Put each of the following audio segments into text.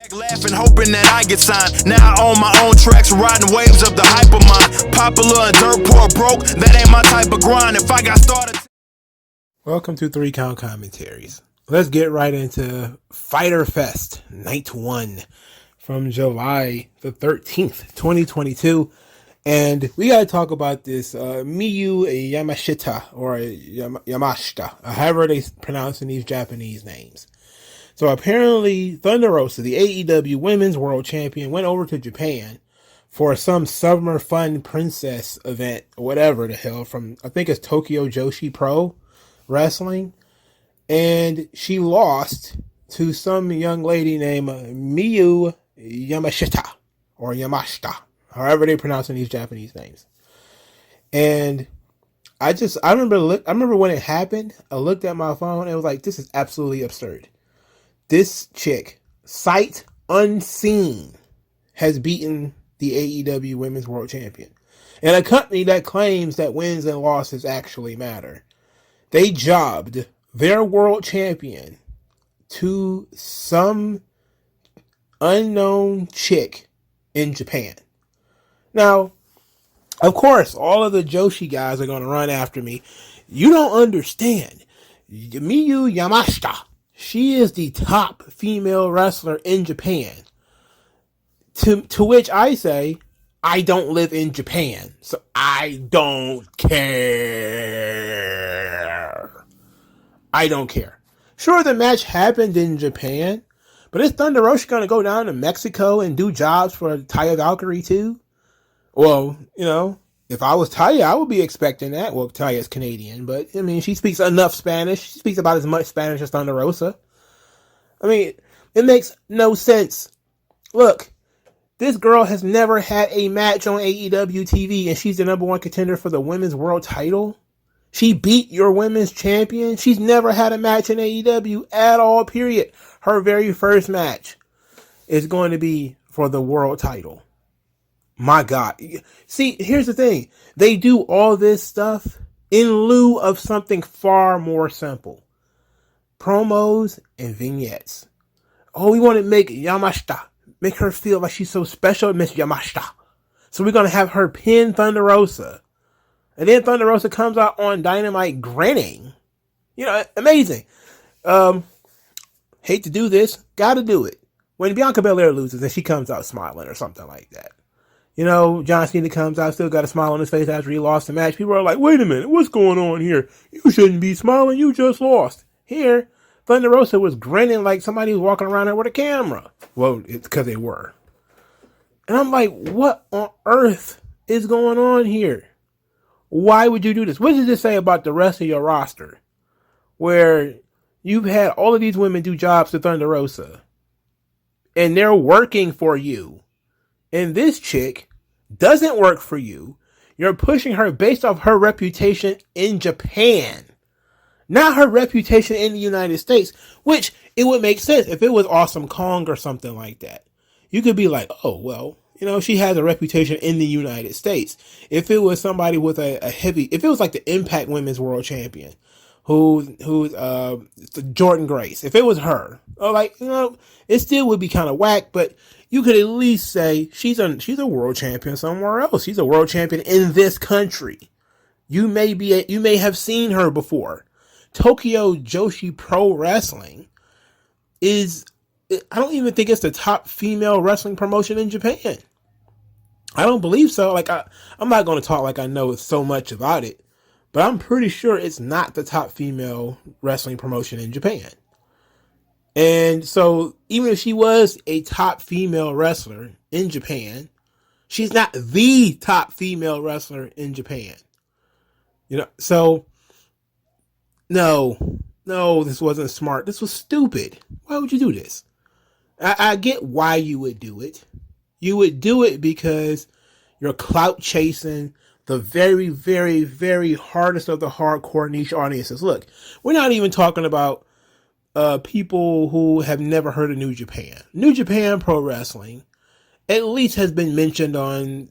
Laughing, hoping that I get signed. Now I own my own tracks, riding waves of the hypermind. Popular and dirt poor broke, that ain't my type of grind. If I got started. Welcome to 3 Count Commentaries. Let's get right into FyterFest Night 1 from July the 13th, 2022. And we got to talk about this Miyu Yamashita, or Yamashita, however they pronounce these Japanese names. So apparently Thunder Rosa, the AEW Women's World Champion, went over to Japan for some Summer Fun Princess event, or whatever the hell, from, I think it's Tokyo Joshi Pro Wrestling. And she lost to some young lady named Miyu Yamashita, or Yamashita, however they pronounce these Japanese names. And I remember when it happened, I looked at my phone and it was like, this is absolutely absurd. This chick, sight unseen, has beaten the AEW Women's World Champion. And a company that claims that wins and losses actually matter. They jobbed their world champion to some unknown chick in Japan. Now, of course, all of the Joshi guys are going to run after me. You don't understand. Miyu Yamashita, she is the top female wrestler in Japan. To which I say, I don't live in Japan, so I don't care. I don't care. Sure, the match happened in Japan, but is Thunder Rosa going to go down to Mexico and do jobs for Taya Valkyrie too? Well, you know, if I was Taya, I would be expecting that. Well, Taya's Canadian, but, I mean, she speaks enough Spanish. She speaks about as much Spanish as Thunder Rosa. I mean, it makes no sense. Look, this girl has never had a match on AEW TV, and she's the number one contender for the women's world title. She beat your women's champion. She's never had a match in AEW at all, period. Her very first match is going to be for the world title. My God. See, here's the thing. They do all this stuff in lieu of something far more simple. Promos and vignettes. Oh, we want to make Yamashita, make her feel like she's so special, Miss Yamashita. So we're going to have her pin Thunder Rosa. And then Thunder Rosa comes out on Dynamite grinning. You know, amazing. Hate to do this, gotta do it. When Bianca Belair loses, then she comes out smiling or something like that. You know, John Cena comes out, still got a smile on his face after he lost the match. People are like, wait a minute, what's going on here? You shouldn't be smiling, you just lost. Here, Thunder Rosa was grinning like somebody was walking around there with a camera. Well, it's because they were. And I'm like, what on earth is going on here? Why would you do this? What does this say about the rest of your roster? Where you've had all of these women do jobs to Thunder Rosa. And they're working for you. And this chick doesn't work for you. You're pushing her based off her reputation in Japan. Not her reputation in the United States. Which, it would make sense if it was Awesome Kong or something like that. You could be like, oh, well, you know, she has a reputation in the United States. If it was somebody with a heavy, if it was like the Impact Women's World Champion, who's Jordan Grace, if it was her, or like, you know, it still would be kind of whack, but you could at least say she's a world champion somewhere else. She's a world champion in this country. You may have seen her before. Tokyo Joshi Pro Wrestling is, I don't even think it's the top female wrestling promotion in Japan. I don't believe so. Like, I'm not going to talk like I know so much about it, but I'm pretty sure it's not the top female wrestling promotion in Japan. And so, even if she was a top female wrestler in Japan, she's not the top female wrestler in Japan. You know, so, no, this wasn't smart. This was stupid. Why would you do this? I get why you would do it. You would do it because you're clout chasing the very, very, very hardest of the hardcore niche audiences. Look, we're not even talking about people who have never heard of New Japan. New Japan Pro Wrestling at least has been mentioned on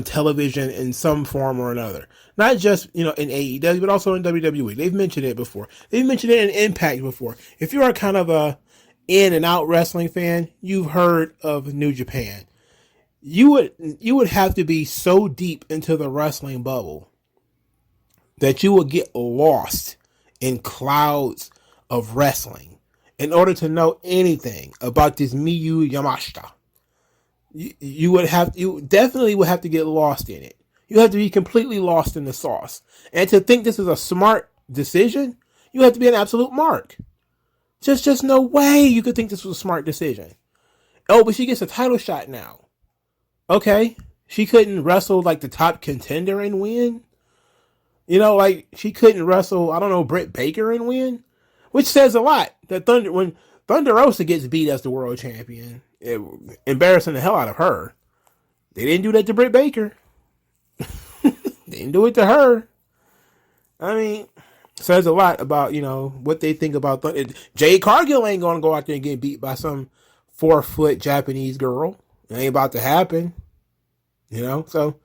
television in some form or another. Not just, in AEW, but also in WWE. They've mentioned it before. They've mentioned it in Impact before. If you are kind of in and out wrestling fan, you've heard of New Japan. You would have to be so deep into the wrestling bubble that you would get lost in clouds of wrestling in order to know anything about this Miyu Yamashita. You definitely would have to get lost in it. You have to be completely lost in the sauce. And to think this is a smart decision, you have to be an absolute mark. Just no way you could think this was a smart decision. Oh, but she gets a title shot now. Okay. She couldn't wrestle like the top contender and win. You know, like she couldn't wrestle, I don't know, Britt Baker and win. Which says a lot. That when Thunder Rosa gets beat as the world champion, embarrassing the hell out of her. They didn't do that to Britt Baker. They didn't do it to her. I mean, says a lot about, you know, what they think about Thunder. Jade Cargill ain't going to go out there and get beat by some 4-foot Japanese girl. It ain't about to happen. You know, so,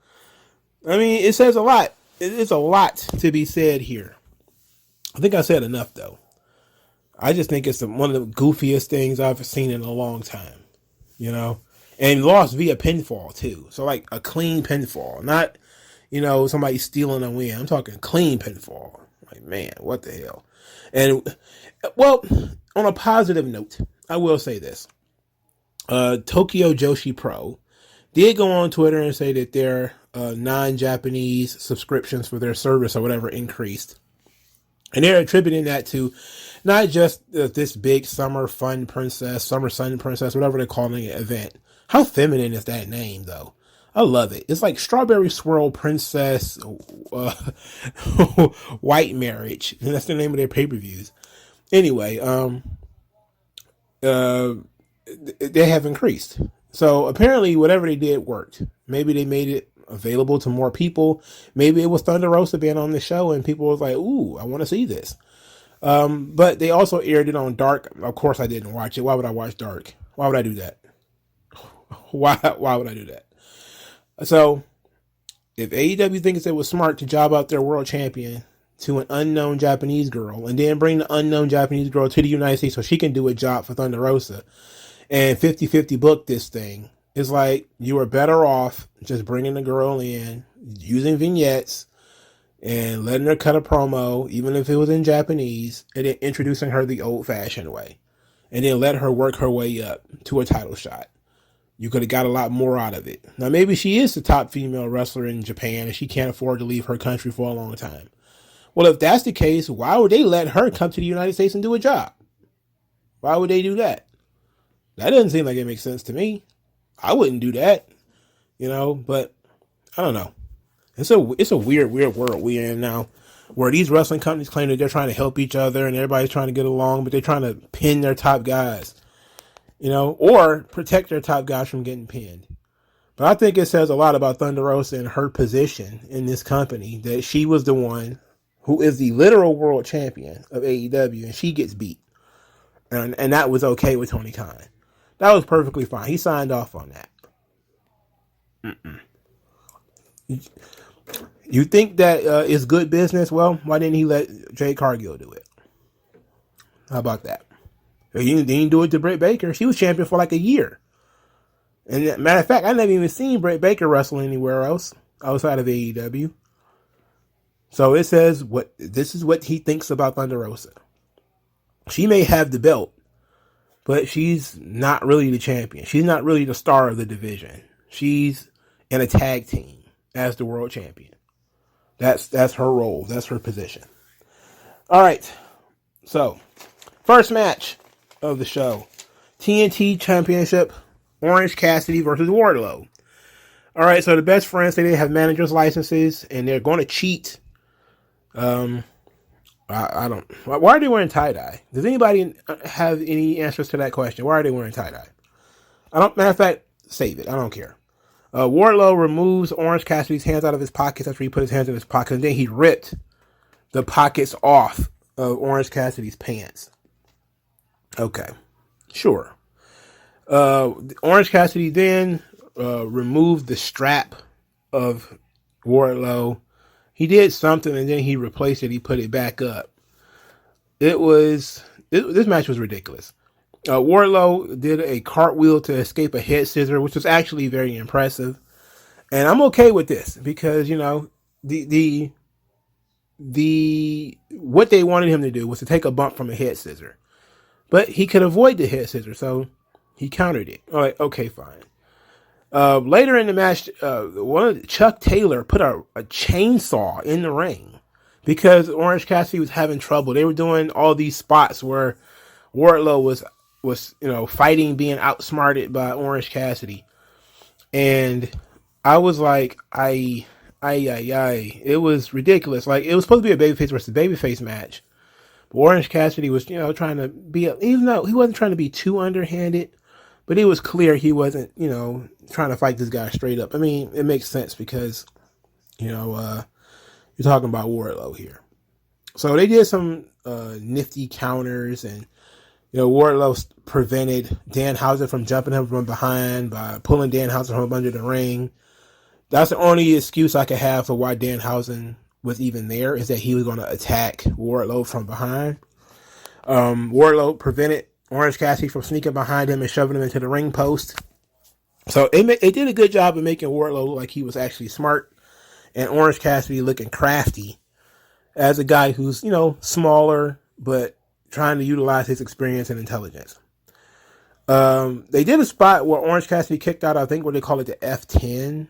I mean, it says a lot. It's a lot to be said here. I think I said enough, though. I just think it's one of the goofiest things I've seen in a long time, you know, and lost via pinfall too. So like a clean pinfall, not, you know, somebody stealing a win. I'm talking clean pinfall. Like, man, what the hell? And well, on a positive note, I will say this. Tokyo Joshi Pro did go on Twitter and say that their non-Japanese subscriptions for their service or whatever increased. And they're attributing that to not just this big summer sun princess, whatever they're calling it, event. How feminine is that name, though? I love it. It's like Strawberry Swirl Princess White Marriage. And that's the name of their pay-per-views. Anyway, they have increased. So apparently whatever they did worked. Maybe they made it available to more people. Maybe it was Thunder Rosa being on the show and people was like, ooh, I want to see this. But they also aired it on Dark. Of course I didn't watch it. Why would I watch Dark? Why would I do that? Why would I do that? So if AEW thinks it was smart to job out their world champion to an unknown Japanese girl and then bring the unknown Japanese girl to the United States so she can do a job for Thunder Rosa and 50-50 book this thing, it's like you were better off just bringing the girl in, using vignettes, and letting her cut a promo, even if it was in Japanese, and then introducing her the old-fashioned way. And then let her work her way up to a title shot. You could have got a lot more out of it. Now, maybe she is the top female wrestler in Japan, and she can't afford to leave her country for a long time. Well, if that's the case, why would they let her come to the United States and do a job? Why would they do that? That doesn't seem like it makes sense to me. I wouldn't do that, you know, but I don't know. It's a weird world we're in now where these wrestling companies claim that they're trying to help each other and everybody's trying to get along, but they're trying to pin their top guys, you know, or protect their top guys from getting pinned. But I think it says a lot about Thunder Rosa and her position in this company that she was the one who is the literal world champion of AEW and she gets beat. And that was okay with Tony Khan. That was perfectly fine. He signed off on that. You think that is good business? Well, why didn't he let Jade Cargill do it? How about that? He didn't do it to Britt Baker. She was champion for like a year. And matter of fact, I never even seen Britt Baker wrestle anywhere else outside of AEW. So it says this is what he thinks about Thunder Rosa. She may have the belt, but she's not really the champion. She's not really the star of the division. She's in a tag team as the world champion. That's her role. That's her position. All right. So, first match of the show. TNT Championship, Orange Cassidy versus Wardlow. All right, so the best friends say they have managers' licenses and they're going to cheat. I don't. Why are they wearing tie-dye? Does anybody have any answers to that question? Why are they wearing tie-dye? Matter of fact, save it. I don't care. Wardlow removes Orange Cassidy's hands out of his pockets after he put his hands in his pockets, and then he ripped the pockets off of Orange Cassidy's pants. Okay, sure. Orange Cassidy then removed the strap of Wardlow. He did something and then he replaced it. He put it back up. This match was ridiculous. Wardlow did a cartwheel to escape a head scissor, which was actually very impressive. And I'm okay with this because, you know, the what they wanted him to do was to take a bump from a head scissor. But he could avoid the head scissor, so he countered it. All right, okay, fine. Later in the match, Chuck Taylor put a chainsaw in the ring because Orange Cassidy was having trouble. They were doing all these spots where Wardlow was fighting, being outsmarted by Orange Cassidy, and I was like, it was ridiculous. Like, it was supposed to be a babyface versus babyface match. But Orange Cassidy was, trying to be, even though he wasn't trying to be too underhanded, but it was clear he wasn't, trying to fight this guy straight up. I mean, it makes sense because, you're talking about Wardlow here. So they did some nifty counters, and, Wardlow prevented Danhausen from jumping him from behind by pulling Danhausen from under the ring. That's the only excuse I could have for why Danhausen was even there, is that he was going to attack Wardlow from behind. Wardlow prevented Orange Cassidy from sneaking behind him and shoving him into the ring post. So it did a good job of making Wardlow look like he was actually smart, and Orange Cassidy looking crafty as a guy who's, smaller, but trying to utilize his experience and intelligence. They did a spot where Orange Cassidy kicked out, I think what they call it, the F10.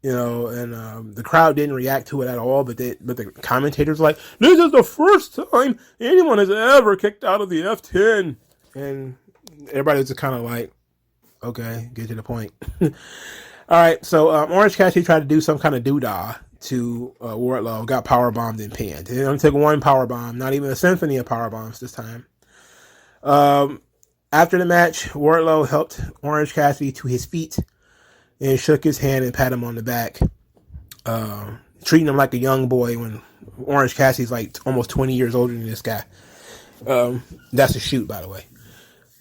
And the crowd didn't react to it at all, but the commentators were like, this is the first time anyone has ever kicked out of the F10. And everybody was just kind of like, okay, get to the point. All right, so Orange Cassidy tried to do some kind of doodah to Wardlow, got powerbombed and pinned. It only took one powerbomb, not even a symphony of powerbombs this time. After the match, Wardlow helped Orange Cassidy to his feet and shook his hand and pat him on the back, treating him like a young boy when Orange Cassidy's like almost 20 years older than this guy. That's a shoot, by the way.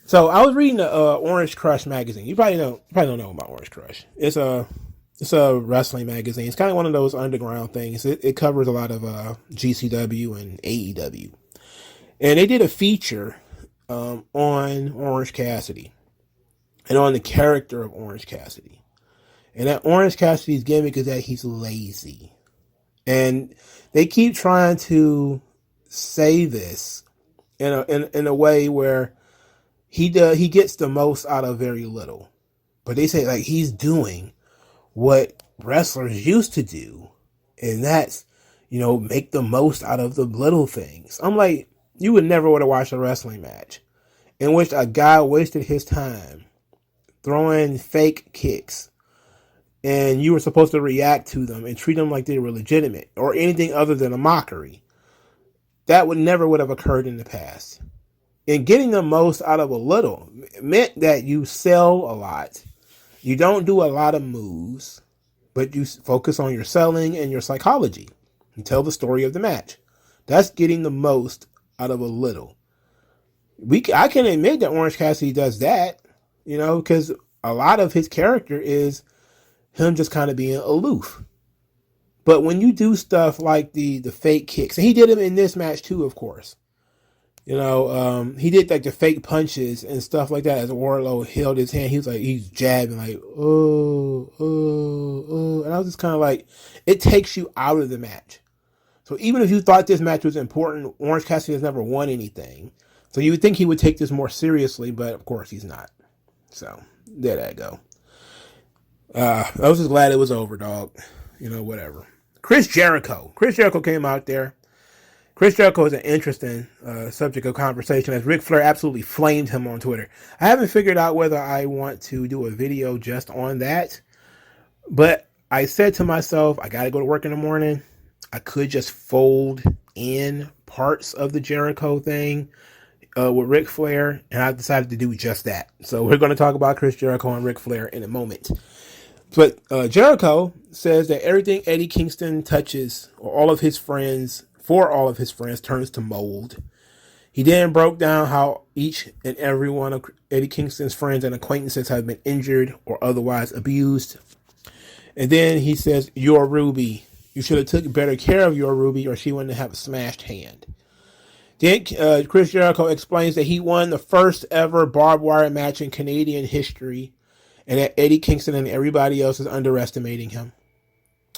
So I was reading the Orange Crush magazine. You probably don't know about Orange Crush. It's a wrestling magazine. It's kind of one of those underground things. It covers a lot of GCW and AEW. And they did a feature on Orange Cassidy and on the character of Orange Cassidy. And that Orange Cassidy's gimmick is that he's lazy. And they keep trying to say this in a way where he gets the most out of very little. But they say like he's doing what wrestlers used to do, and that's, make the most out of the little things. I'm like, you would never want to watch a wrestling match in which a guy wasted his time throwing fake kicks, and you were supposed to react to them and treat them like they were legitimate or anything other than a mockery. That would have occurred in the past. And getting the most out of a little meant that you sell a lot. You don't do a lot of moves, but you focus on your selling and your psychology. You tell the story of the match. That's getting the most out of a little. I can admit that Orange Cassidy does that, because a lot of his character is him just kind of being aloof. But when you do stuff like the fake kicks, and he did them in this match too, of course. He did like the fake punches and stuff like that as Wardlow held his hand. He was like, he's jabbing like, oh. And I was just kind of like, it takes you out of the match. So even if you thought this match was important, Orange Cassidy has never won anything. So you would think he would take this more seriously, but of course he's not. So there that go. I was just glad it was over, dog. Whatever. Chris Jericho came out there. Chris Jericho is an interesting subject of conversation, as Ric Flair absolutely flamed him on Twitter. I haven't figured out whether I want to do a video just on that, but I said to myself, I got to go to work in the morning. I could just fold in parts of the Jericho thing with Ric Flair, and I decided to do just that. So we're going to talk about Chris Jericho and Ric Flair in a moment. But Jericho says that everything Eddie Kingston touches, or all of his friends, turns to mold. He then broke down how each and every one of Eddie Kingston's friends and acquaintances have been injured or otherwise abused. And then he says, "Your Ruby, you should have took better care of your Ruby, or she wouldn't have a smashed hand." Then Chris Jericho explains that he won the first ever barbed wire match in Canadian history, and that Eddie Kingston and everybody else is underestimating him.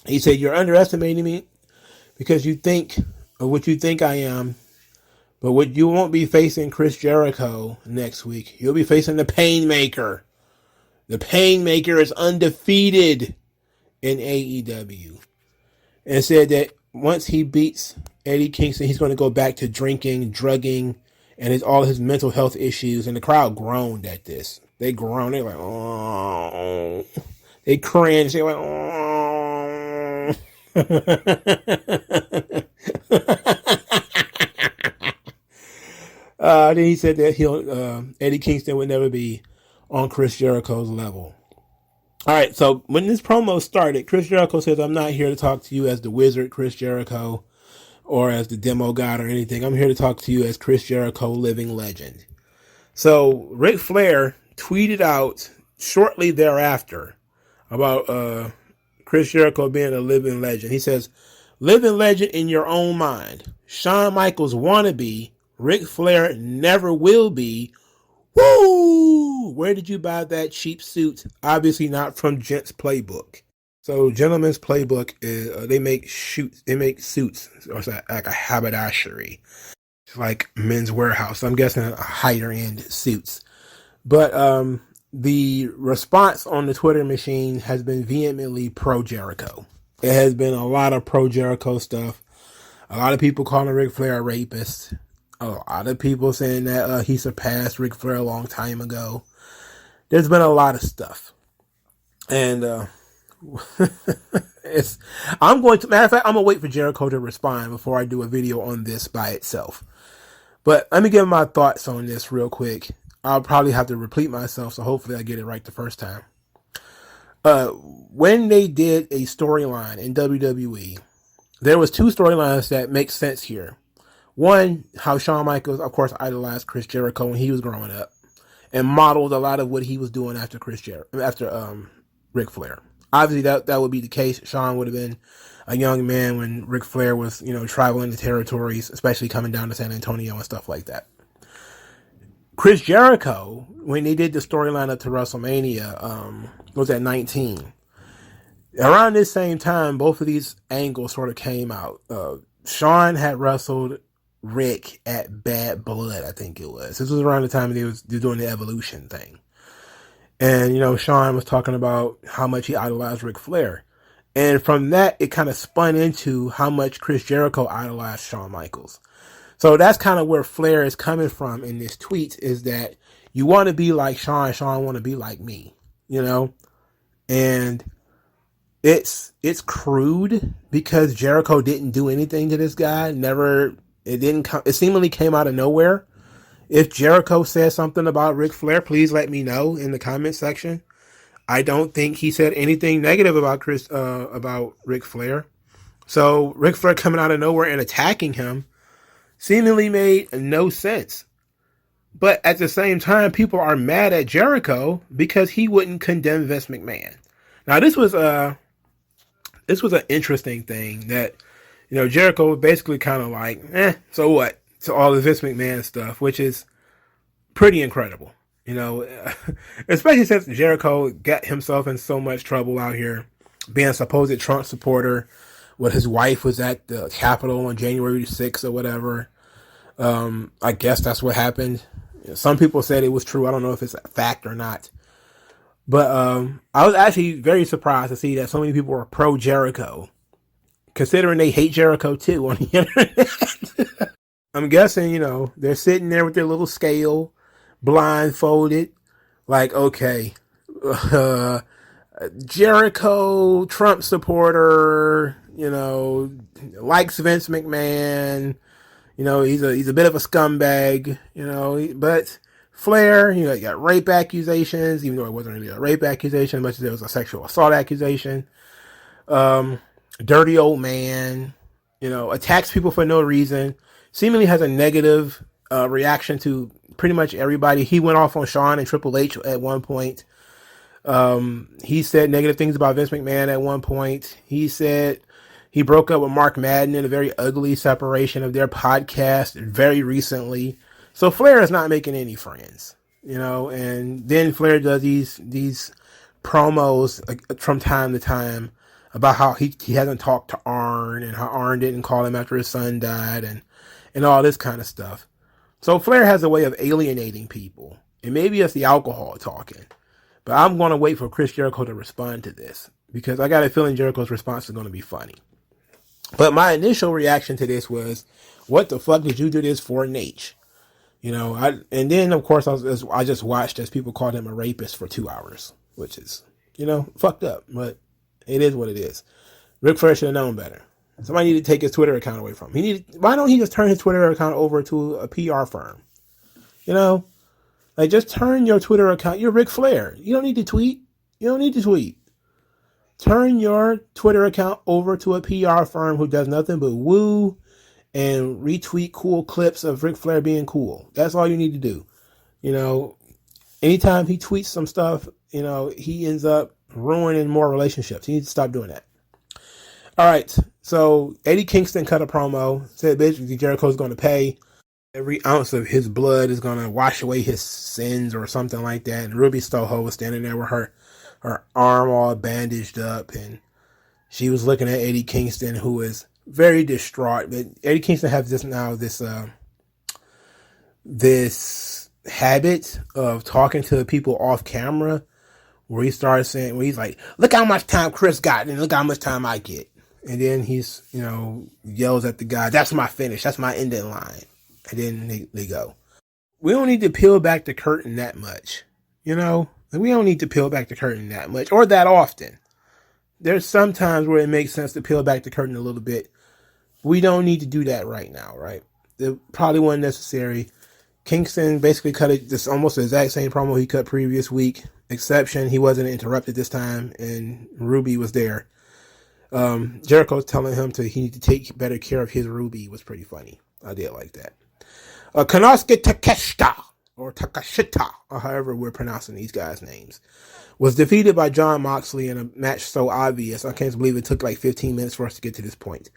He said, "You're underestimating me because you think of what you think I am, but what you won't be facing Chris Jericho next week. You'll be facing the Painmaker. The Painmaker is undefeated in AEW." And said that once he beats Eddie Kingston, he's going to go back to drinking, drugging, and all his mental health issues. And the crowd groaned at this. They groaned. They were like, oh. They cringed. They were like, oh. Then he said that Eddie Kingston would never be on Chris Jericho's level. All right, so when this promo started, Chris Jericho says, "I'm not here to talk to you as the Wizard, Chris Jericho, or as the Demo God or anything. I'm here to talk to you as Chris Jericho, living legend." So Ric Flair tweeted out shortly thereafter about Chris Jericho being a living legend. He says, "Living legend in your own mind. Shawn Michaels wannabe. Ric Flair never will be. Woo! Where did you buy that cheap suit? Obviously not from Gent's Playbook." So Gentleman's Playbook is they make suits, or like a haberdashery. It's like Men's Warehouse. I'm guessing higher end suits. But the response on the Twitter machine has been vehemently pro Jericho. It has been a lot of pro Jericho stuff. A lot of people calling Ric Flair a rapist. A lot of people saying that he surpassed Ric Flair a long time ago. There's been a lot of stuff. And I'm going to wait for Jericho to respond before I do a video on this by itself. But let me give my thoughts on this real quick. I'll probably have to repeat myself, so hopefully I get it right the first time. When they did a storyline in WWE, there was two storylines that make sense here. One, how Shawn Michaels, of course, idolized Chris Jericho when he was growing up and modeled a lot of what he was doing after Ric Flair. Obviously, that would be the case. Shawn would have been a young man when Ric Flair was, traveling the territories, especially coming down to San Antonio and stuff like that. Chris Jericho, when they did the storyline up to WrestleMania, was at 19. Around this same time, both of these angles sort of came out. Shawn had wrestled Rick at Bad Blood, I think it was. This was around the time they were doing the Evolution thing. And, Shawn was talking about how much he idolized Ric Flair. And from that, it kind of spun into how much Chris Jericho idolized Shawn Michaels. So that's kind of where Flair is coming from in this tweet, is that you want to be like Shawn want to be like me, And it's crude because Jericho didn't do anything to this guy. It seemingly came out of nowhere. If Jericho says something about Ric Flair, please let me know in the comment section. I don't think he said anything negative about Ric Flair. So Ric Flair coming out of nowhere and attacking him seemingly made no sense. But at the same time, people are mad at Jericho because he wouldn't condemn Vince McMahon. Now, this was an interesting thing that, Jericho was basically kind of like, so what? To all the Vince McMahon stuff, which is pretty incredible. Especially since Jericho got himself in so much trouble out here, being a supposed Trump supporter, when his wife was at the Capitol on January 6th or whatever. I guess that's what happened. Some people said it was true. I don't know if it's a fact or not. But I was actually very surprised to see that so many people were pro Jericho, considering they hate Jericho too on the internet. I'm guessing, they're sitting there with their little scale, blindfolded, like, okay, Jericho, Trump supporter, likes Vince McMahon, he's a bit of a scumbag, but Flair, you got rape accusations, even though it wasn't really a rape accusation, much as it was a sexual assault accusation. Dirty old man, attacks people for no reason, seemingly has a negative reaction to pretty much everybody. He went off on Shawn and Triple H at one point. He said negative things about Vince McMahon at one point. He said He broke up with Mark Madden in a very ugly separation of their podcast very recently. So Flair is not making any friends, and then Flair does these promos from time to time about how he hasn't talked to Arn and how Arn didn't call him after his son died and all this kind of stuff. So Flair has a way of alienating people, and maybe it's the alcohol talking. But I'm going to wait for Chris Jericho to respond to this because I got a feeling Jericho's response is going to be funny. But my initial reaction to this was, what the fuck did you do this for, Nate? And then of course I just watched as people called him a rapist for 2 hours, which is, fucked up, but it is what it is. Ric Flair should have known better. Somebody needed to take his Twitter account away from him. Why don't he just turn his Twitter account over to a PR firm? Just turn your Twitter account. You're Ric Flair. You don't need to tweet. Turn your Twitter account over to a PR firm who does nothing but woo and retweet cool clips of Ric Flair being cool. That's all you need to do. Anytime he tweets some stuff, he ends up ruining more relationships. He needs to stop doing that. All right. So Eddie Kingston cut a promo, said basically Jericho's going to pay. Every ounce of his blood is going to wash away his sins or something like that. And Ruby Soho was standing there with her arm all bandaged up. And she was looking at Eddie Kingston, who is very distraught. But Eddie Kingston has this habit of talking to people off camera where he starts saying, where he's like, look how much time Chris got and look how much time I get. And then he's, yells at the guy, that's my finish. That's my ending line. And then they go. We don't need to peel back the curtain that much. We don't need to peel back the curtain that much or that often. There's some times where it makes sense to peel back the curtain a little bit. We don't need to do that right now, right? It probably wasn't necessary. Kingston basically cut it this almost the exact same promo he cut previous week. Exception, he wasn't interrupted this time and Ruby was there. Jericho's telling him he need to take better care of his Ruby was pretty funny. I did like that. Konosuke Takeshita, or Takashita, or however we're pronouncing these guys' names, was defeated by Jon Moxley in a match so obvious. I can't believe it took like 15 minutes for us to get to this point.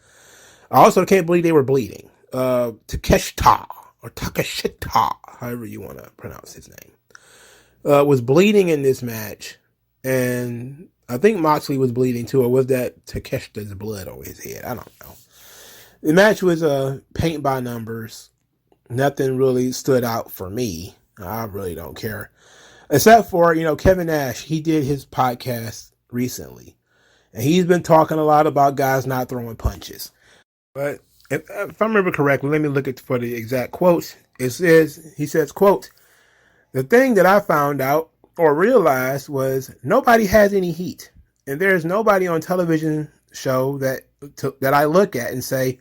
I also can't believe they were bleeding. Takeshita, or Takashita, however you want to pronounce his name, was bleeding in this match. And I think Moxley was bleeding too, or was that Takeshita's blood over his head? I don't know. The match was paint by numbers. Nothing really stood out for me. I really don't care. Except for, Kevin Nash. He did his podcast recently. And he's been talking a lot about guys not throwing punches. But if I remember correctly, let me look for the exact quote. He says, quote, the thing that I found out or realized was nobody has any heat. And there's nobody on television show that I look at and say,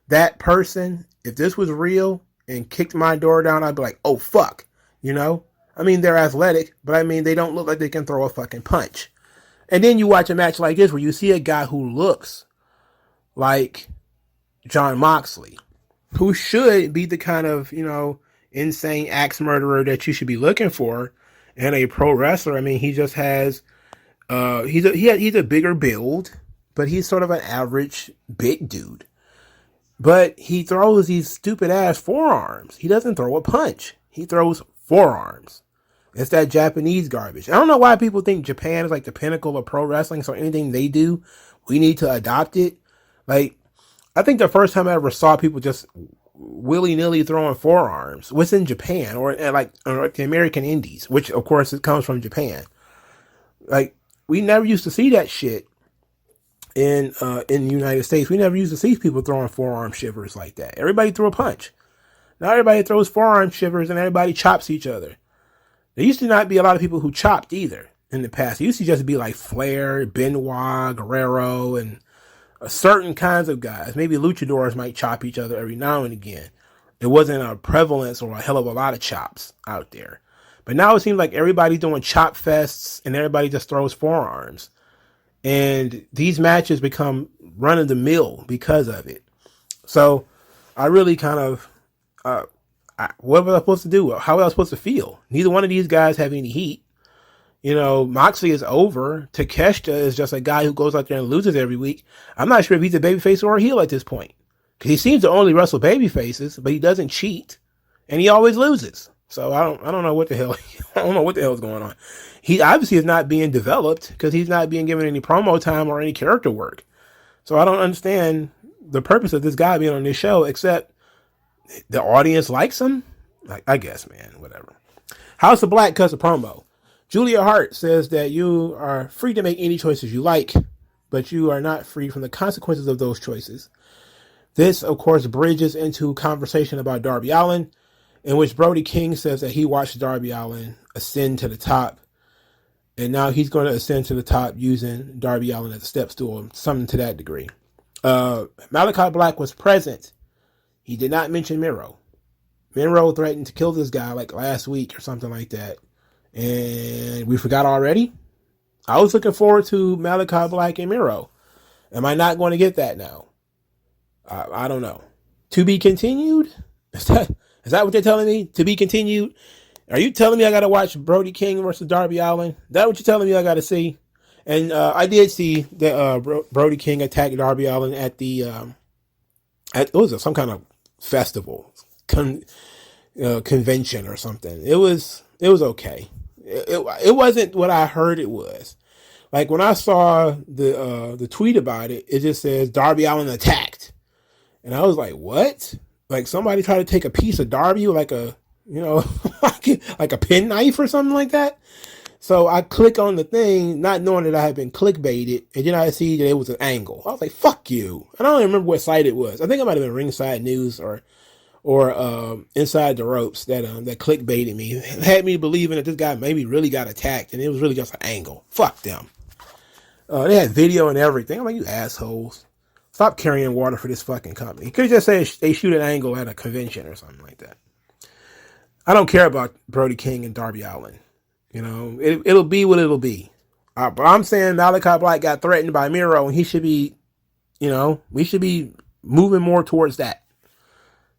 that person, if this was real and kicked my door down, I'd be like, oh, fuck. I mean, they're athletic, but I mean, they don't look like they can throw a fucking punch. And then you watch a match like this where you see a guy who looks like Jon Moxley, who should be the kind of, insane axe murderer that you should be looking for in a pro wrestler. I mean, he just has, he's a bigger build, but he's sort of an average big dude. But he throws these stupid ass forearms. He doesn't throw a punch. He throws forearms. It's that Japanese garbage. I don't know why people think Japan is like the pinnacle of pro wrestling, so anything they do, we need to adopt it. Like, I think the first time I ever saw people just willy-nilly throwing forearms was in Japan or the American Indies, which of course it comes from Japan. Like, we never used to see that shit in the United States. We never used to see people throwing forearm shivers like that. Everybody threw a punch. Now everybody throws forearm shivers and everybody chops each other. There used to not be a lot of people who chopped either in the past. It used to just be like Flair, Benoit, Guerrero, and certain kinds of guys. Maybe luchadors might chop each other every now and again. It wasn't a prevalence or a hell of a lot of chops out there. But now it seems like everybody's doing chop fests and everybody just throws forearms. And these matches become run of the mill because of it. So I really kind of, what was I supposed to do? How was I supposed to feel? Neither one of these guys have any heat. Moxley is over. Takeshita is just a guy who goes out there and loses every week. I'm not sure if he's a babyface or a heel at this point. Because he seems to only wrestle babyfaces, but he doesn't cheat. And he always loses. So I don't know what the hell, I don't know what the hell is going on. He obviously is not being developed because he's not being given any promo time or any character work. So I don't understand the purpose of this guy being on this show, except the audience likes him. I guess, man, whatever. House of Black cuts a promo. Julia Hart says that you are free to make any choices you like, but you are not free from the consequences of those choices. This, of course, bridges into conversation about Darby Allin, in which Brody King says that he watched Darby Allin ascend to the top, and now he's going to ascend to the top using Darby Allin as a step stool, something to that degree. Malachi Black was present. He did not mention Miro. Miro threatened to kill this guy like last week or something like that, and we forgot already. I was looking forward to Malachi Black and Miro. Am I not going to get that now? I don't know. To be continued? Is that what they're telling me? To be continued? Are you telling me I got to watch Brody King versus Darby Allin? Is that what you're telling me I got to see? And I did see that Brody King attacked Darby Allin at the it was some kind of festival, convention or something. It was okay. It wasn't what I heard it was. Like when I saw the tweet about it, it just says Darby Allin attacked. And I was like, what? Like somebody tried to take a piece of Darby like a, like a penknife or something like that. So I click on the thing, not knowing that I had been clickbaited, and then I see that it was an angle. I was like, fuck you. I don't even remember what site it was. I think it might have been Ringside News or Inside the Ropes that clickbaited me. It had me believing that this guy maybe really got attacked, and it was really just an angle. Fuck them. They had video and everything. I'm like, you assholes. Stop carrying water for this fucking company. You could just say they shoot an angle at a convention or something like that. I don't care about Brody King and Darby Allin. It'll be what it'll be. But I'm saying Malachi Black got threatened by Miro, and he should be, we should be moving more towards that.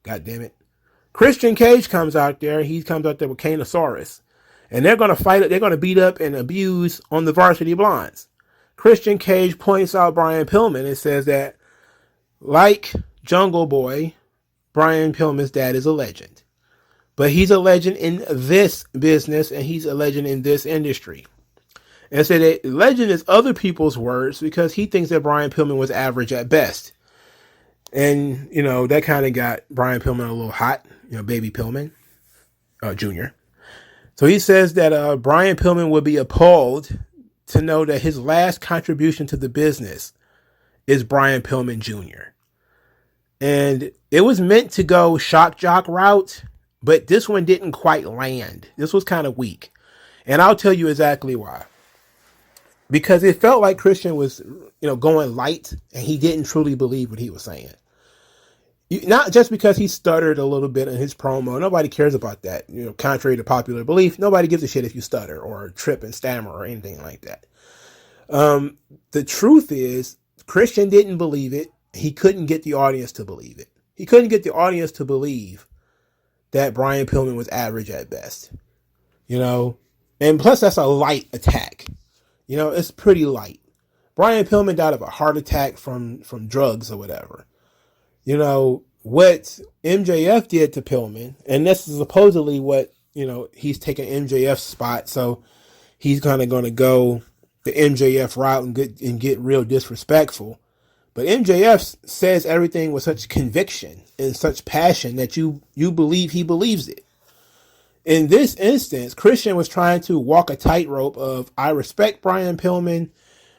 God damn it. Christian Cage comes out there. He comes out there with Kanosaurus. And they're going to fight it. They're going to beat up and abuse on the Varsity Blondes. Christian Cage points out Brian Pillman and says that, like Jungle Boy, Brian Pillman's dad is a legend. But he's a legend in this business, and he's a legend in this industry. And so that legend is other people's words because he thinks that Brian Pillman was average at best. And, that kind of got Brian Pillman a little hot, baby Pillman, Jr. So he says that Brian Pillman would be appalled to know that his last contribution to the business is Brian Pillman Jr. And it was meant to go shock jock route, but this one didn't quite land. This was kind of weak. And I'll tell you exactly why. Because it felt like Christian was, going light, and he didn't truly believe what he was saying. Not just because he stuttered a little bit in his promo. Nobody cares about that. Contrary to popular belief, nobody gives a shit if you stutter or trip and stammer or anything like that. The truth is, Christian didn't believe it. He couldn't get the audience to believe it. He couldn't get the audience to believe that Brian Pillman was average at best. And plus that's a light attack. It's pretty light. Brian Pillman died of a heart attack from drugs or whatever. What MJF did to Pillman, and this is supposedly what, he's taking MJF's spot, so he's kind of going to go the MJF route and get real disrespectful. But MJF says everything with such conviction and such passion that you believe he believes it. In this instance, Christian was trying to walk a tightrope of, I respect Brian Pillman,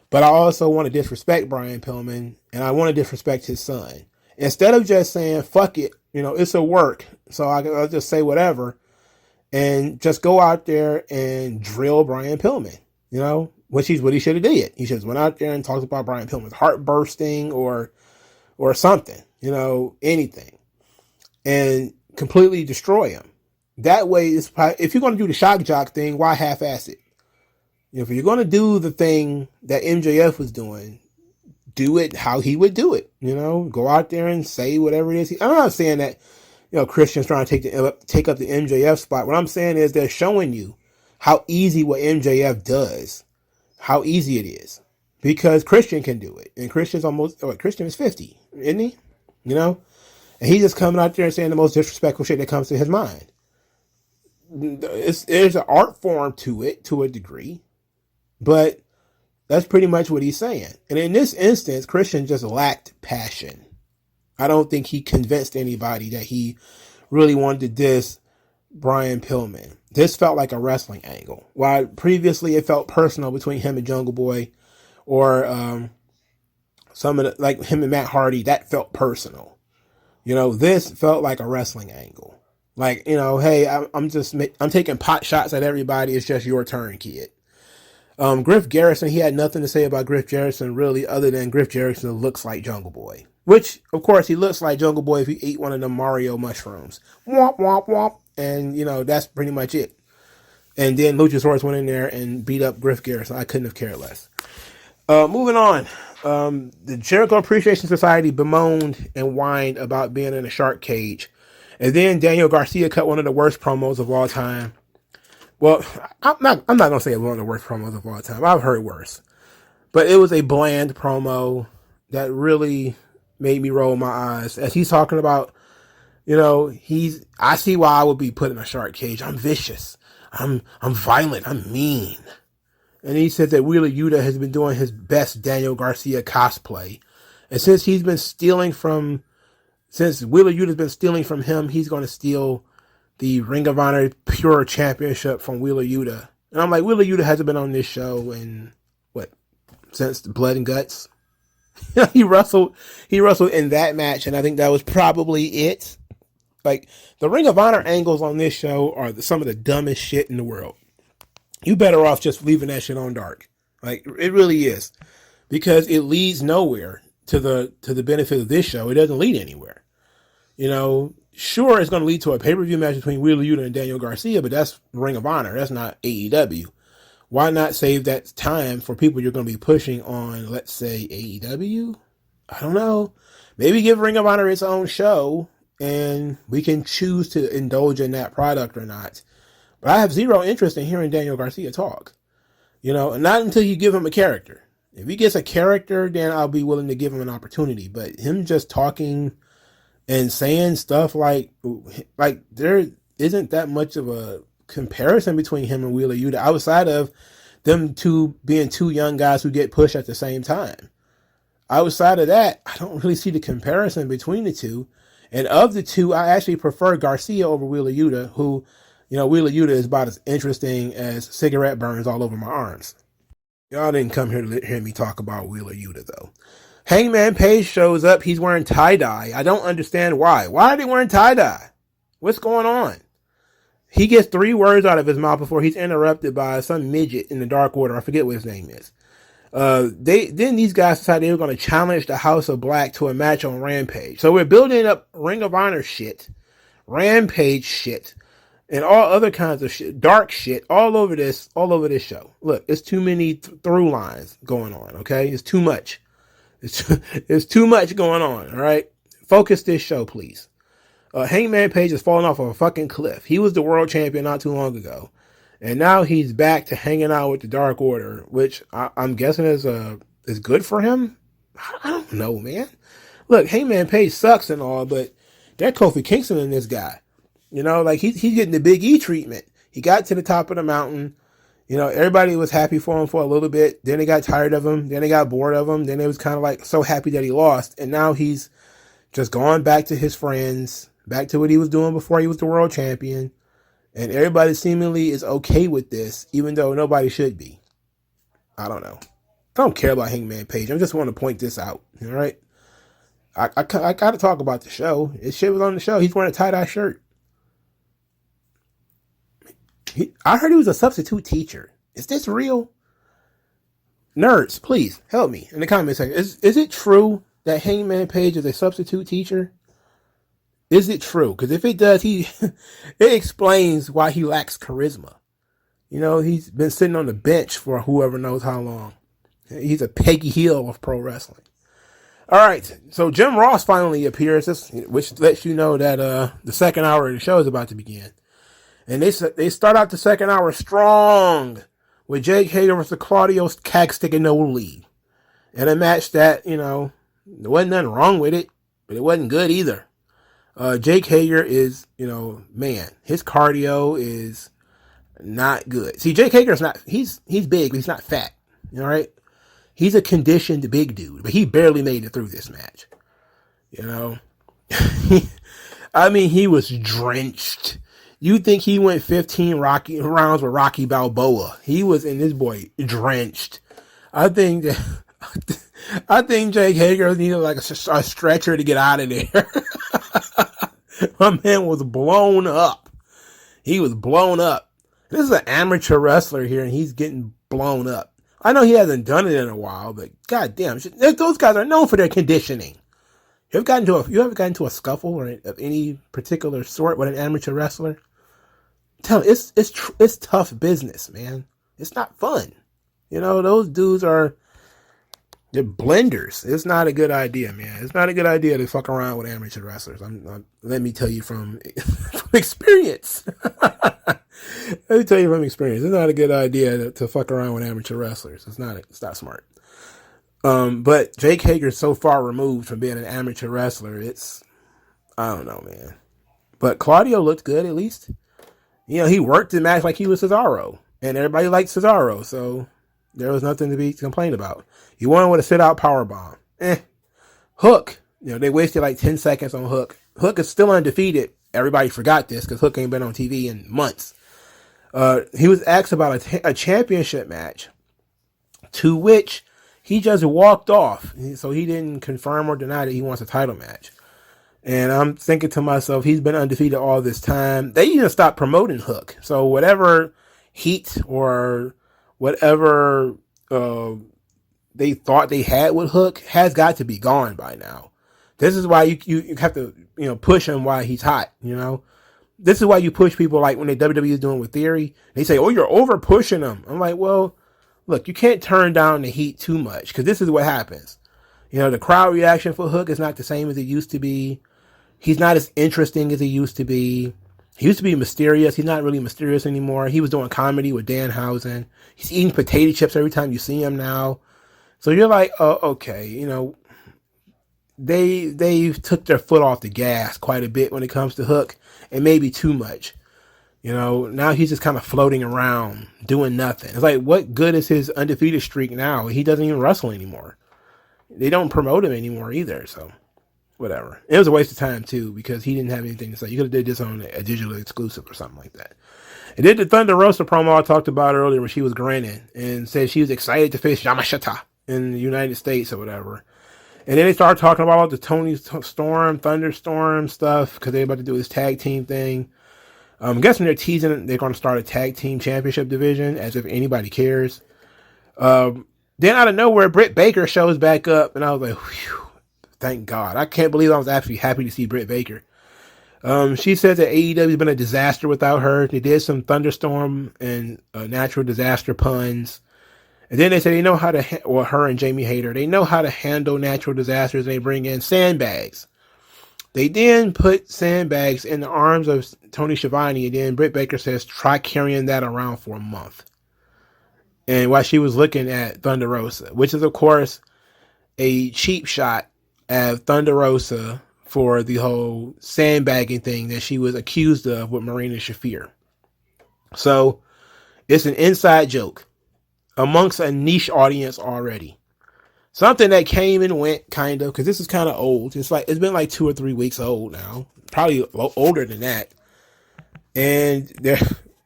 but I also want to disrespect Brian Pillman, and I want to disrespect his son. Instead of just saying, fuck it, it's a work, so I'll just say whatever, and just go out there and drill Brian Pillman, which is what he should have did. He should have went out there and talked about Brian Pillman's heart bursting or something, anything, and completely destroy him. That way, if you're going to do the shock jock thing, why half-ass it? If you're going to do the thing that MJF was doing, do it how he would do it. Go out there and say whatever it is. I'm not saying that, Christian's trying to take up the MJF spot. What I'm saying is they're showing you how easy what MJF does, how easy it is. Because Christian can do it. And Christian is 50, isn't he? You know? And he's just coming out there and saying the most disrespectful shit that comes to his mind. There's an art form to it, to a degree. But that's pretty much what he's saying. And in this instance, Christian just lacked passion. I don't think he convinced anybody that he really wanted to diss Brian Pillman. This felt like a wrestling angle. While previously it felt personal between him and Jungle Boy, or some of the, like him and Matt Hardy, that felt personal. You know, this felt like a wrestling angle. Like, you know, hey, I'm taking pot shots at everybody. It's just your turn, kid. Griff Garrison, he had nothing to say about Griff Garrison really, other than Griff Garrison looks like Jungle Boy. Which, of course, he looks like Jungle Boy if he ate one of them Mario mushrooms. Womp, womp, womp. And, you know, that's pretty much it. And then Luchasaurus went in there and beat up Griff Garrison. I couldn't have cared less. Moving on. The Jericho Appreciation Society bemoaned and whined about being in a shark cage. And then Daniel Garcia cut one of the worst promos of all time. Well, I'm not going to say one of the worst promos of all time. I've heard worse. But it was a bland promo that really made me roll my eyes. As he's talking about, you know, I see why I would be put in a shark cage. I'm vicious. I'm violent. I'm mean. And he said that Wheeler Yuta has been doing his best Daniel Garcia cosplay. And since Wheeler Yuta's been stealing from him, he's going to steal the Ring of Honor Pure Championship from Wheeler Yuta. And I'm like, Wheeler Yuta hasn't been on this show in, since Blood and Guts? He wrestled in that match, and I think that was probably it. Like, the Ring of Honor angles on this show are some of the dumbest shit in the world. You better off just leaving that shit on dark. Like, it really is. Because it leads nowhere to the benefit of this show. It doesn't lead anywhere. You know, sure, it's going to lead to a pay-per-view match between Wheeler Yuta and Daniel Garcia, but that's Ring of Honor. That's not AEW. Why not save that time for people you're going to be pushing on, let's say, AEW? I don't know. Maybe give Ring of Honor its own show, and we can choose to indulge in that product or not. But I have zero interest in hearing Daniel Garcia talk. You know, not until you give him a character. If he gets a character, then I'll be willing to give him an opportunity. But him just talking and saying stuff like there isn't that much of a comparison between him and Wheeler Yuta outside of them two being two young guys who get pushed at the same time. Outside of that, I don't really see the comparison between the two. And of the two, I actually prefer Garcia over Wheeler Yuta, who, you know, Wheeler Yuta is about as interesting as cigarette burns all over my arms. Y'all didn't come here to hear me talk about Wheeler Yuta, though. Hangman Page shows up. He's wearing tie-dye. I don't understand why. Why are they wearing tie-dye? What's going on? He gets 3 words out of his mouth before he's interrupted by some midget in the Dark Order. I forget what his name is. Then these guys decided they were going to challenge the House of Black to a match on Rampage. So we're building up Ring of Honor shit, Rampage shit, and all other kinds of shit, dark shit, all over this show. Look, it's too many through lines going on. Okay, it's too much. It's too much going on. All right, focus this show, please. Hangman Page has fallen off of a fucking cliff. He was the world champion not too long ago, and now he's back to hanging out with the Dark Order, which I'm guessing is good for him. I don't know, man. Look, Hangman Page sucks and all, but that Kofi Kingston in this guy, you know, like he's getting the Big E treatment. He got to the top of the mountain. You know, everybody was happy for him for a little bit. Then they got tired of him. Then they got bored of him. Then they was kind of like so happy that he lost, and now he's just gone back to his friends. Back to what he was doing before he was the world champion. And everybody seemingly is okay with this, even though nobody should be. I don't know. I don't care about Hangman Page. I just want to point this out. All right? I got to talk about the show. His shit was on the show. He's wearing a tie-dye shirt. I heard he was a substitute teacher. Is this real? Nerds, please help me in the comment section. Is it true that Hangman Page is a substitute teacher? Is it true? Because if it does, it explains why he lacks charisma. You know, he's been sitting on the bench for whoever knows how long. He's a Peggy Hill of pro wrestling. All right, so Jim Ross finally appears, which lets you know that the second hour of the show is about to begin. And they start out the second hour strong with Jake Hager versus Claudio Cagstic and no lead. And a match that, there wasn't nothing wrong with it, but it wasn't good either. Jake Hager is, man, his cardio is not good. See, Jake Hager's not, he's big, but he's not fat. All right. He's a conditioned big dude, but he barely made it through this match. He was drenched. You think he went 15 rounds with Rocky Balboa. He was in this boy drenched. I think Jake Hager needed like a stretcher to get out of there. My man was blown up. He was blown up. This is an amateur wrestler here, and he's getting blown up. I know he hasn't done it in a while, but goddamn, those guys are known for their conditioning. You ever gotten into a scuffle or of any particular sort with an amateur wrestler? Tell me, it's tough business, man. It's not fun. Those dudes they're blenders. It's not a good idea, man. It's not a good idea to fuck around with amateur wrestlers. Let me tell you from experience. Let me tell you from experience. It's not a good idea to fuck around with amateur wrestlers. It's not smart. But Jake Hager's so far removed from being an amateur wrestler. I don't know, man. But Claudio looked good at least. He worked the match like he was Cesaro, and everybody liked Cesaro, so there was nothing to be complained about. He won with a sit-out powerbomb. Hook. They wasted like 10 seconds on Hook. Hook is still undefeated. Everybody forgot this because Hook ain't been on TV in months. He was asked about a championship match, to which he just walked off. So he didn't confirm or deny that he wants a title match. And I'm thinking to myself, he's been undefeated all this time. They even stopped promoting Hook. So whatever heat or whatever they thought they had with Hook has got to be gone by now. This is why you have to push him while he's hot. This is why you push people like when the WWE is doing with Theory. They say, "Oh, you're over pushing them." I'm like, well, look, you can't turn down the heat too much because this is what happens. The crowd reaction for Hook is not the same as it used to be. He's not as interesting as he used to be. He used to be mysterious. He's not really mysterious anymore. He was doing comedy with Danhausen. He's eating potato chips every time you see him now. So you're like, oh, okay, they took their foot off the gas quite a bit when it comes to Hook, and maybe too much. Now he's just kind of floating around doing nothing. It's like, what good is his undefeated streak now? He doesn't even wrestle anymore. They don't promote him anymore either, so whatever. It was a waste of time too because he didn't have anything to say. You could have did this on a digital exclusive or something like that. And did the Thunder Rosa promo I talked about earlier where she was grinning and said she was excited to face Yamashita in the United States or whatever. And then they started talking about the Tony Storm, Thunderstorm stuff because they're about to do this tag team thing. I'm guessing they're teasing they're going to start a tag team championship division as if anybody cares. Then out of nowhere, Britt Baker shows back up and I was like, whew, thank God. I can't believe I was actually happy to see Britt Baker. She says that AEW has been a disaster without her. They did some Thunderstorm and natural disaster puns. And then they say they know how to, her and Jamie Hayter, they know how to handle natural disasters. And they bring in sandbags. They then put sandbags in the arms of Tony Schiavone. And then Britt Baker says, try carrying that around for a month. And while she was looking at Thunder Rosa, which is, of course, a cheap shot at Thunder Rosa for the whole sandbagging thing that she was accused of with Marina Shafir. So it's an inside joke amongst a niche audience already. Something that came and went, kind of, because this is kind of old. It's been like 2 or 3 weeks old now, probably older than that. And there,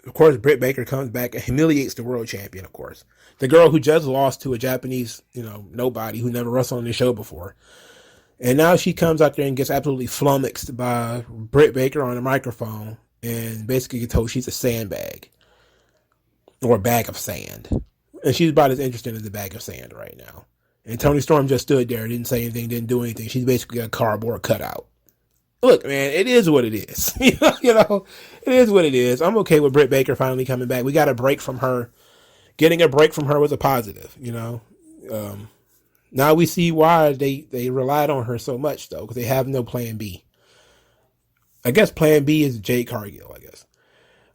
of course, Britt Baker comes back and humiliates the world champion. Of course, the girl who just lost to a Japanese, nobody who never wrestled on the show before, and now she comes out there and gets absolutely flummoxed by Britt Baker on the microphone and basically gets told she's a sandbag or a bag of sand. And she's about as interesting as a bag of sand right now. And Tony Storm just stood there, didn't say anything, didn't do anything. She's basically a cardboard cutout. Look, man, it is what it is. It is what it is. I'm okay with Britt Baker finally coming back. We got a break from her. Getting a break from her was a positive, Now we see why they relied on her so much, though, because they have no plan B. I guess plan B is Jade Cargill, I guess.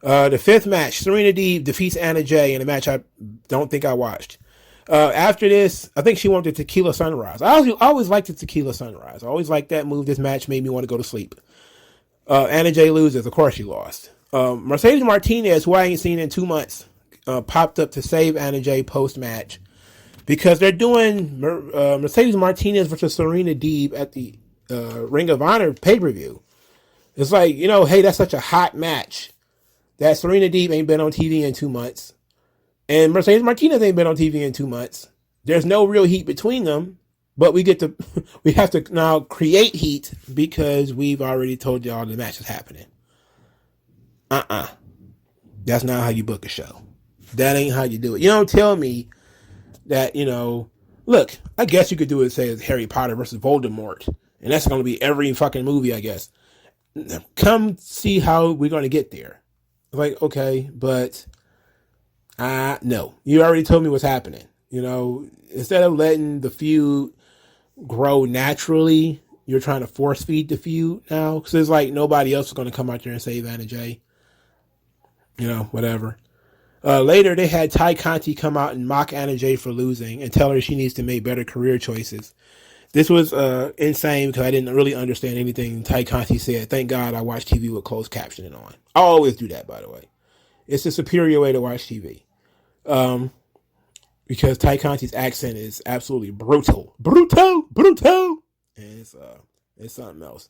The fifth match, Serena Deeb defeats Anna Jay in a match I don't think I watched. After this, I think she won the Tequila Sunrise. I always liked the Tequila Sunrise. I always liked that move. This match made me want to go to sleep. Anna Jay loses. Of course she lost. Mercedes Martinez, who I ain't seen in 2 months, popped up to save Anna Jay post-match because they're doing Mercedes Martinez versus Serena Deeb at the Ring of Honor pay-per-view. It's like, hey, that's such a hot match that Serena Deeb ain't been on TV in 2 months. And Mercedes Martinez ain't been on TV in 2 months. There's no real heat between them, but we have to now create heat because we've already told y'all the match is happening. That's not how you book a show. That ain't how you do it. You don't tell me that, look, I guess you could do it, say it's Harry Potter versus Voldemort, and that's going to be every fucking movie, I guess. Come see how we're going to get there. Like, okay, but no, you already told me what's happening. Instead of letting the feud grow naturally, you're trying to force feed the feud now. Because it's like nobody else is going to come out there and save Anna Jay. Whatever. Later, they had Ty Conti come out and mock Anna Jay for losing and tell her she needs to make better career choices. This was insane because I didn't really understand anything Ty Conti said. Thank God I watch TV with closed captioning on. I always do that, by the way. It's a superior way to watch TV. Because Ty Conti's accent is absolutely brutal. Brutal! And it's something else.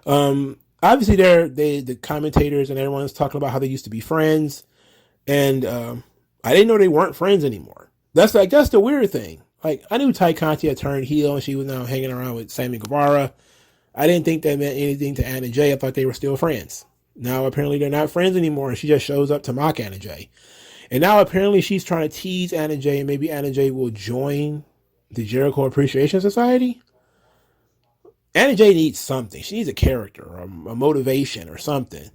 Obviously, the commentators and everyone's talking about how they used to be friends. And I didn't know they weren't friends anymore. That's the weird thing. Like, I knew Ty Conti had turned heel and she was now hanging around with Sammy Guevara. I didn't think that meant anything to Anna Jay. I thought they were still friends. Now, apparently, they're not friends anymore, and she just shows up to mock Anna Jay. And now, apparently, she's trying to tease Anna Jay, and maybe Anna Jay will join the Jericho Appreciation Society. Anna Jay needs something. She needs a character or a motivation or something.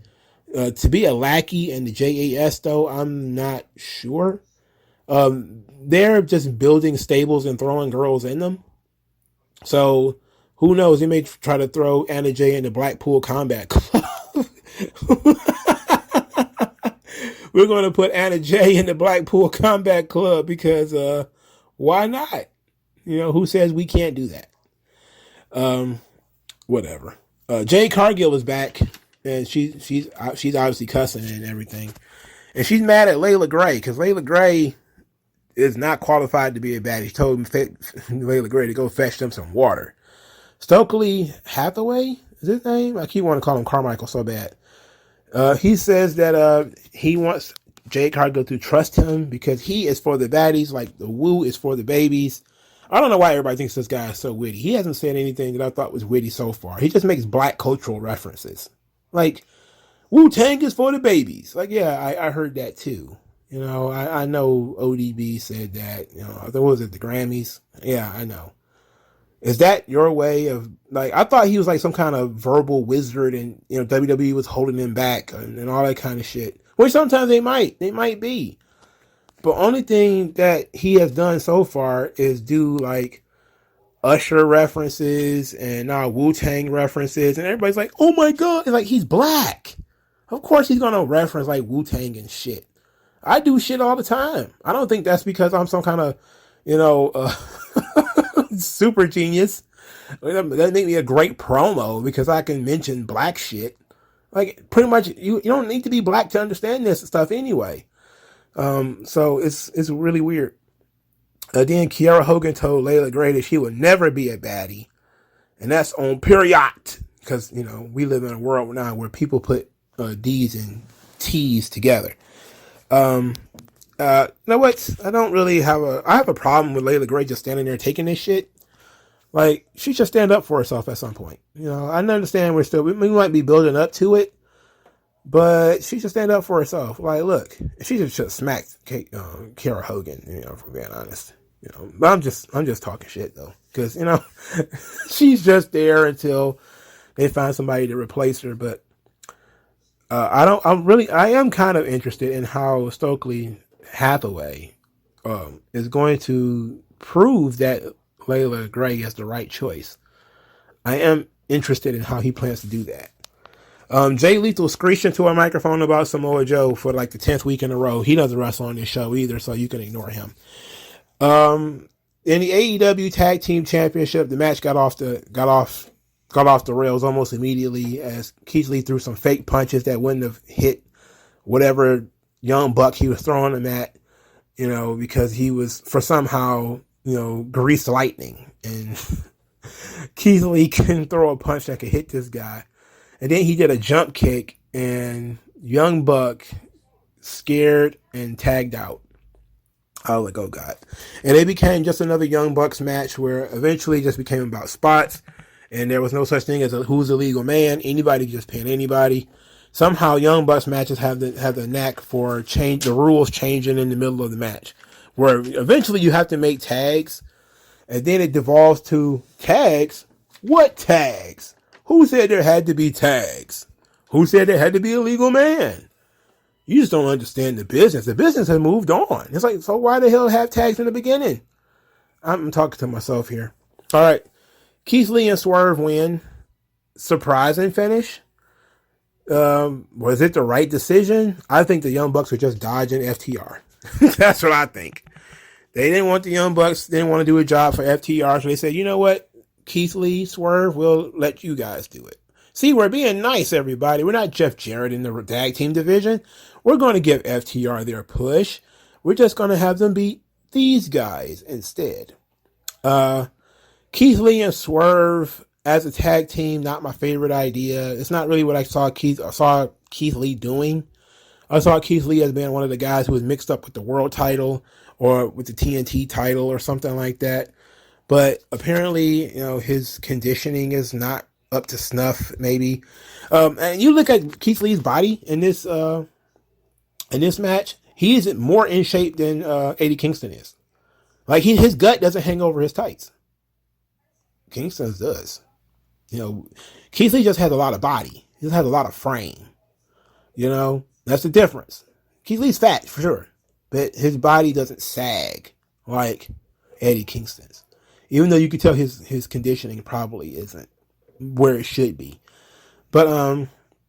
To be a lackey in the JAS, though, I'm not sure. They're just building stables and throwing girls in them. So, who knows? They may try to throw Anna Jay in the Blackpool Combat Club. We're going to put Anna Jay in the Blackpool Combat Club because why not? Who says we can't do that? Whatever. Jade Cargill is back, and she's obviously cussing and everything. And she's mad at Layla Gray because Layla Gray is not qualified to be a baddie. She told Layla Gray to go fetch them some water. Stokely Hathaway is his name? I keep wanting to call him Carmichael so bad. He says that he wants Jade Cargill to trust him because he is for the baddies, like the Woo is for the babies. I don't know why everybody thinks this guy is so witty. He hasn't said anything that I thought was witty so far. He just makes black cultural references. Like, Wu-Tang is for the babies. Like, yeah, I heard that too. I know ODB said that. What was it, the Grammys? Yeah, I know. Is that your way of, like, I thought he was like some kind of verbal wizard and, WWE was holding him back and all that kind of shit. Which sometimes they might be. But only thing that he has done so far is do like Usher references and now Wu-Tang references. And everybody's like, oh my God, it's like he's black. Of course he's going to reference like Wu-Tang and shit. I do shit all the time. I don't think that's because I'm some kind of, super genius. That make me a great promo because I can mention black shit. Like, pretty much, you don't need to be black to understand this stuff anyway. So it's really weird. Then Kiara Hogan told Layla Gray that she would never be a baddie. And that's on period. Because, we live in a world now where people put D's and T's together. You know what? I have a problem with Layla Gray just standing there taking this shit. Like, she should stand up for herself at some point. I understand we might be building up to it, but she should stand up for herself. Like, look, she should have smacked Kiara Hogan, for being honest. But I'm just talking shit though. Cause, she's just there until they find somebody to replace her. But, I am kind of interested in how Stokely Hathaway, is going to prove that Layla Gray is the right choice. I am interested in how he plans to do that. Jay Lethal screeched into a microphone about Samoa Joe for like the 10th week in a row. He doesn't wrestle on this show either, so you can ignore him. In the AEW Tag Team Championship, the match got off the rails almost immediately as Keith Lee threw some fake punches that wouldn't have hit whatever young buck he was throwing him at, because he was for somehow, greased lightning, and Keith Lee couldn't throw a punch that could hit this guy. And then he did a jump kick, and Young Buck scared and tagged out. I was like, oh God. And it became just another Young Bucks match where eventually it just became about spots, and there was no such thing as who's the legal man. Anybody just pin anybody. Somehow Young Bucks matches have the knack for the rules changing in the middle of the match, where eventually you have to make tags, and then it devolves to tags. What tags? Who said there had to be tags? Who said there had to be a legal man? You just don't understand the business. The business has moved on. It's like, so why the hell have tags in the beginning? I'm talking to myself here. All right. Keith Lee and Swerve win. Surprising finish. Was it the right decision? I think the Young Bucks were just dodging FTR. That's what I think. They didn't want the Young Bucks, didn't want to do a job for FTR, so they said, you know what? Keith Lee, Swerve, we'll let you guys do it. See, we're being nice, everybody. We're not Jeff Jarrett in the tag team division. We're going to give FTR their push. We're just going to have them beat these guys instead. Keith Lee and Swerve as a tag team, not my favorite idea. It's not really what I saw Keith Lee doing. I saw Keith Lee as being one of the guys who was mixed up with the world title or with the TNT title or something like that. But apparently, his conditioning is not up to snuff, maybe. And you look at Keith Lee's body in this match, he is more in shape than Eddie Kingston is. Like, his gut doesn't hang over his tights. Kingston's does. Keith Lee just has a lot of body. He just has a lot of frame. That's the difference. Keith Lee's fat, for sure. But his body doesn't sag like Eddie Kingston's. Even though you could tell his conditioning probably isn't where it should be. But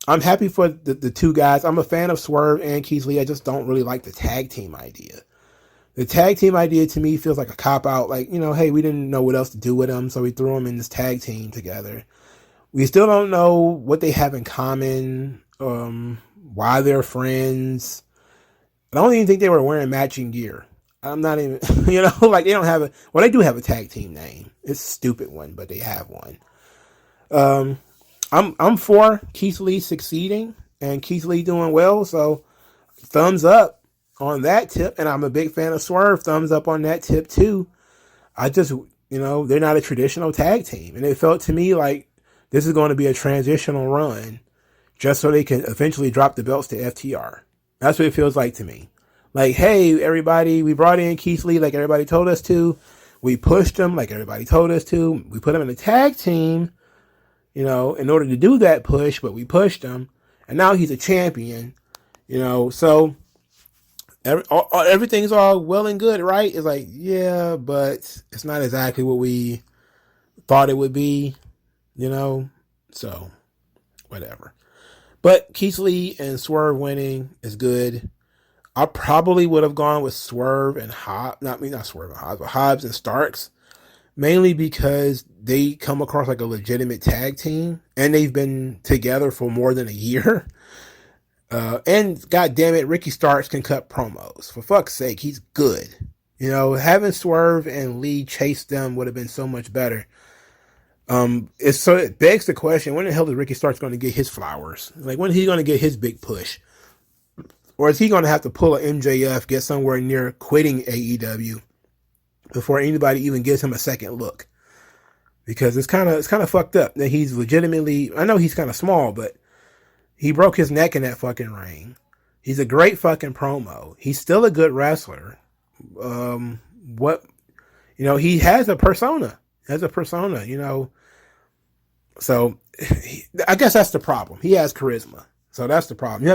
I'm happy for the two guys. I'm a fan of Swerve and Keith Lee. I just don't really like the tag team idea. The tag team idea to me feels like a cop-out. Like, hey, we didn't know what else to do with them, so we threw them in this tag team together. We still don't know what they have in common, why they're friends. I don't even think they were wearing matching gear. I'm not even, they don't have they do have a tag team name. It's a stupid one, but they have one. I'm for Keith Lee succeeding and Keith Lee doing well, so thumbs up on that tip, and I'm a big fan of Swerve. Thumbs up on that tip too. I just, they're not a traditional tag team, and it felt to me like this is going to be a transitional run just so they can eventually drop the belts to FTR. That's what it feels like to me. Like, hey, everybody, we brought in Keith Lee like everybody told us to. We pushed him like everybody told us to. We put him in a tag team, in order to do that push, but we pushed him. And now he's a champion, so everything's all well and good, right? It's like, yeah, but it's not exactly what we thought it would be, so whatever. But Keith Lee and Swerve winning is good. I probably would have gone with Swerve and Hobbs, not Swerve and Hobbs, but Hobbs and Starks, mainly because they come across like a legitimate tag team, and they've been together for more than a year. And God damn it, Ricky Starks can cut promos. For fuck's sake, he's good. Having Swerve and Lee chase them would have been so much better. It begs the question: when the hell is Ricky Starks going to get his flowers? Like, when is he going to get his big push? Or is he going to have to pull a MJF, get somewhere near quitting AEW before anybody even gives him a second look? Because it's kind of fucked up that he's legitimately, I know he's kind of small, but he broke his neck in that fucking ring. He's a great fucking promo. He's still a good wrestler. He has a persona. So I guess that's the problem. He has charisma. So that's the problem. You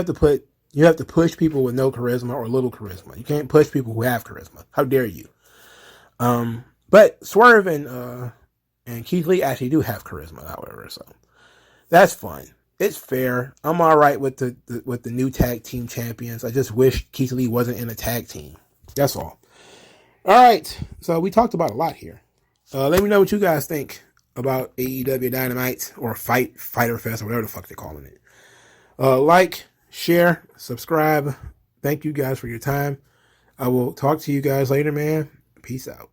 have to push people with no charisma or little charisma. You can't push people who have charisma. How dare you? But Swerve and Keith Lee actually do have charisma, however, so that's fun. It's fair. I'm all right with the new tag team champions. I just wish Keith Lee wasn't in a tag team. That's all. All right. So we talked about a lot here. Let me know what you guys think about AEW Dynamite or FyterFest or whatever the fuck they're calling it. Like, share, subscribe. Thank you guys for your time. I will talk to you guys later, man. Peace out.